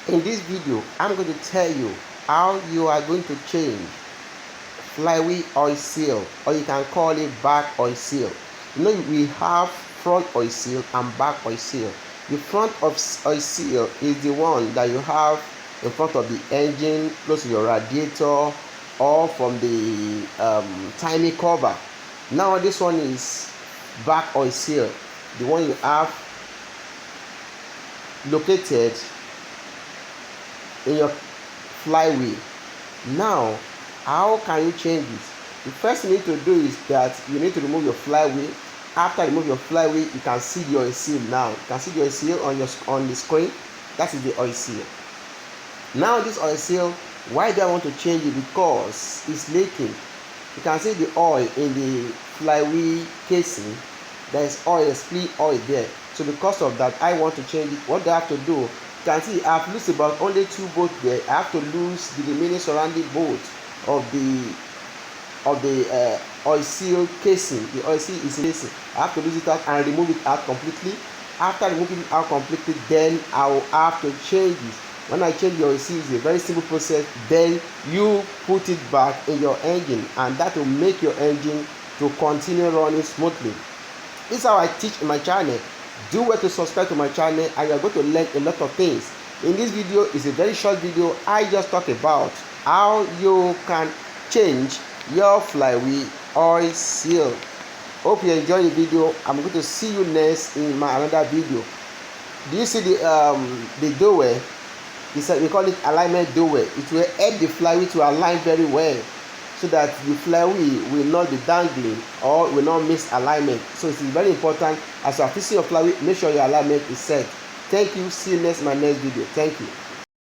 In this video, I'm going to tell you how you are going to change flywheel oil seal, or you can call it back oil seal. You know, we have front oil seal and back oil seal. The front of oil seal is the one that you have in front of the engine, close to your radiator, or from the timing cover. Now this one is back oil seal, the one you have located in your flywheel. Now, how can you change it? The first thing you need to do is that you need to remove your flywheel. After you remove your flywheel, you can see the oil seal. Now you can see the oil seal on the screen. That is the oil seal. Now this oil seal, why do I want to change it? Because it's leaking. You can see the oil in the flywheel casing. There is oil, split oil there. So because of that, I want to change it. What do I have to do? You can see I have loosed about only 2 bolts there. I have to lose the remaining surrounding bolts of the oil seal casing. The oil seal is casing. I have to lose it out and remove it out completely. After removing it out completely, then I will have to change it. When I change the oil seal, it's a very simple process. Then you put it back in your engine, and that will make your engine to continue running smoothly. This is how I teach in my channel. Do well to subscribe to my channel, and you are going to learn a lot of things. In this video, is a very short video. I just talk about how you can change your flywheel oil seal. Hope you enjoy the video. I'm going to see you next in my another video. Do you see the dowel? We call it alignment dowel. It will help the flywheel to align very well, so that the flywheel will not be dangling or will not miss alignment. So it is very important, as you are fixing your flywheel, make sure your alignment is set. Thank you. See you next in my next video. Thank you.